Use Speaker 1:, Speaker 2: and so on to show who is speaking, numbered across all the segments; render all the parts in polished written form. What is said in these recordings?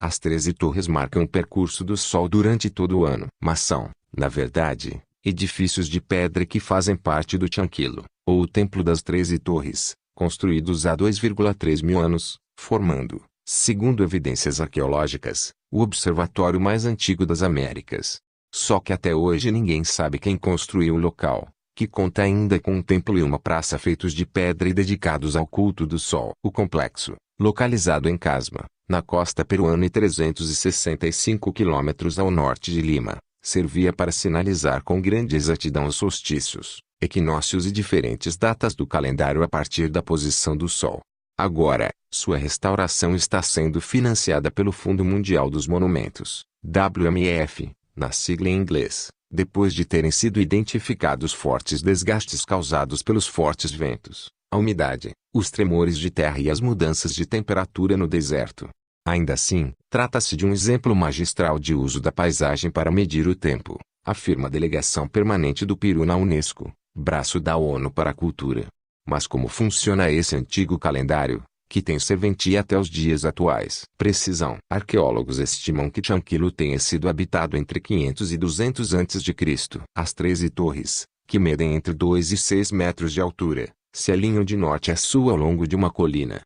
Speaker 1: As 13 torres marcam o percurso do Sol durante todo o ano, mas são, na verdade, edifícios de pedra que fazem parte do Chanquilo, ou o Templo das 13 Torres, construídos há 2,3 mil anos, formando, segundo evidências arqueológicas, o observatório mais antigo das Américas. Só que até hoje ninguém sabe quem construiu o local, que conta ainda com um templo e uma praça feitos de pedra e dedicados ao culto do Sol. O complexo, localizado em Casma, na costa peruana e 365 quilômetros ao norte de Lima, servia para sinalizar com grande exatidão os solstícios, equinócios e diferentes datas do calendário a partir da posição do Sol. Agora, sua restauração está sendo financiada pelo Fundo Mundial dos Monumentos, WMF, na sigla em inglês, depois de terem sido identificados fortes desgastes causados pelos fortes ventos, a umidade, os tremores de terra e as mudanças de temperatura no deserto. Ainda assim, trata-se de um exemplo magistral de uso da paisagem para medir o tempo, afirma a Delegação Permanente do Peru na Unesco, braço da ONU para a Cultura. Mas como funciona esse antigo calendário, que tem serventia até os dias atuais? Precisão. Arqueólogos estimam que Chanquilo tenha sido habitado entre 500 e 200 a.C. As 13 torres, que medem entre 2 e 6 metros de altura, se alinham de norte a sul ao longo de uma colina.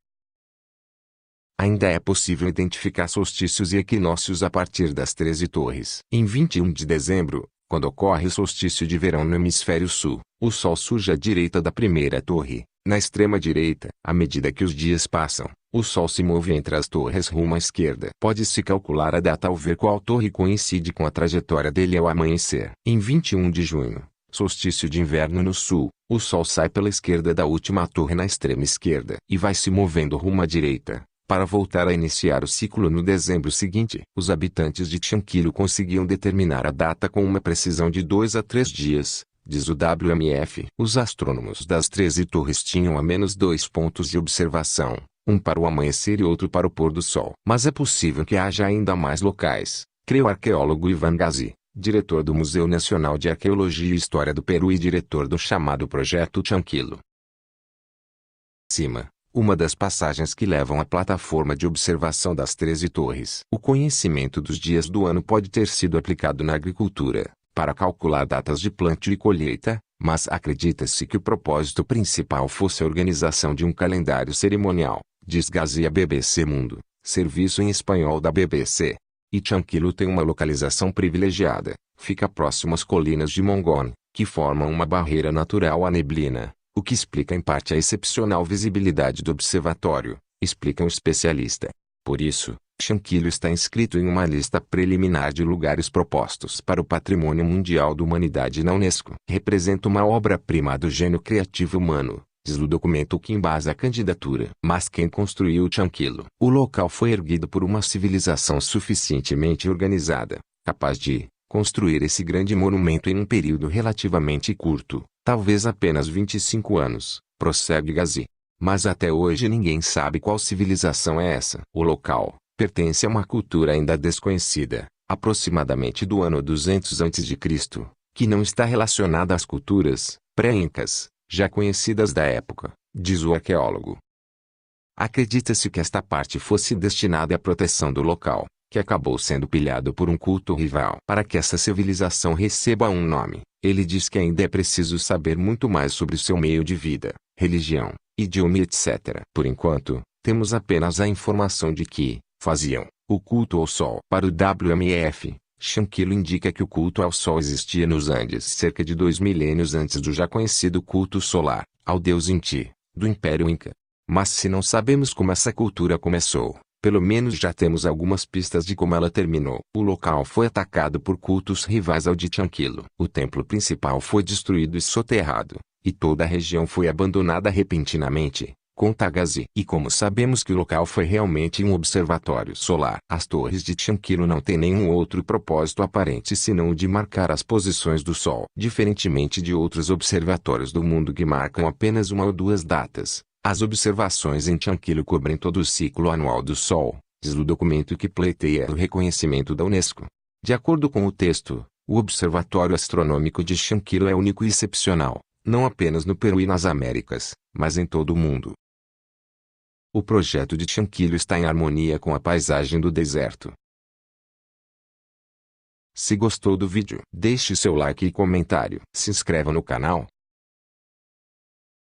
Speaker 1: Ainda é possível identificar solstícios e equinócios a partir das 13 torres. Em 21 de dezembro, quando ocorre o solstício de verão no hemisfério sul, o Sol surge à direita da primeira torre, na extrema direita. À medida que os dias passam, o Sol se move entre as torres rumo à esquerda. Pode-se calcular a data ao ver qual torre coincide com a trajetória dele ao amanhecer. Em 21 de junho, solstício de inverno no sul, o Sol sai pela esquerda da última torre na extrema esquerda e vai se movendo rumo à direita, para voltar a iniciar o ciclo no dezembro seguinte. Os habitantes de Chanquilo conseguiam determinar a data com uma precisão de 2 a 3 dias, diz o WMF. Os astrônomos das 13 torres tinham ao menos 2 pontos de observação, um para o amanhecer e outro para o pôr do sol. Mas é possível que haja ainda mais locais, crê o arqueólogo Ivan Gazi, diretor do Museu Nacional de Arqueologia e História do Peru e diretor do chamado Projeto Chanquilo. Cima. Uma das passagens que levam à plataforma de observação das 13 torres. O conhecimento dos dias do ano pode ter sido aplicado na agricultura, para calcular datas de plantio e colheita, mas acredita-se que o propósito principal fosse a organização de um calendário cerimonial, diz Gazi à BBC Mundo, serviço em espanhol da BBC. E Chanquilo tem uma localização privilegiada, fica próximo às colinas de Mongone, que formam uma barreira natural à neblina, o que explica em parte a excepcional visibilidade do observatório, explica um especialista. Por isso, Chanquilo está inscrito em uma lista preliminar de lugares propostos para o Patrimônio Mundial da Humanidade na Unesco. Representa uma obra-prima do gênio criativo humano, diz o documento que embasa a candidatura. Mas quem construiu Chanquilo? O local foi erguido por uma civilização suficientemente organizada, capaz de construir esse grande monumento em um período relativamente curto, talvez apenas 25 anos, prossegue Gazi. Mas até hoje ninguém sabe qual civilização é essa. O local pertence a uma cultura ainda desconhecida, aproximadamente do ano 200 a.C., que não está relacionada às culturas pré-incas, já conhecidas da época, diz o arqueólogo. Acredita-se que esta parte fosse destinada à proteção do local, que acabou sendo pilhado por um culto rival. Para que essa civilização receba um nome, ele diz que ainda é preciso saber muito mais sobre seu meio de vida, religião, idioma etc. Por enquanto, temos apenas a informação de que faziam o culto ao Sol. Para o WMF, Chanquilo indica que o culto ao Sol existia nos Andes cerca de 2 milênios antes do já conhecido culto solar, ao deus Inti, do Império Inca. Mas se não sabemos como essa cultura começou, pelo menos já temos algumas pistas de como ela terminou. O local foi atacado por cultos rivais ao de Chanquilo. O templo principal foi destruído e soterrado, e toda a região foi abandonada repentinamente, conta Gazi. E como sabemos que o local foi realmente um observatório solar, as torres de Chanquilo não têm nenhum outro propósito aparente senão o de marcar as posições do Sol. Diferentemente de outros observatórios do mundo que marcam apenas uma ou duas datas, as observações em Chanquilo cobrem todo o ciclo anual do Sol, diz o documento que pleiteia o reconhecimento da Unesco. De acordo com o texto, o Observatório Astronômico de Chanquilo é único e excepcional, não apenas no Peru e nas Américas, mas em todo o mundo. O projeto de Chanquillo está em harmonia com a paisagem do deserto. Se gostou do vídeo, deixe seu like e comentário. Se inscreva no canal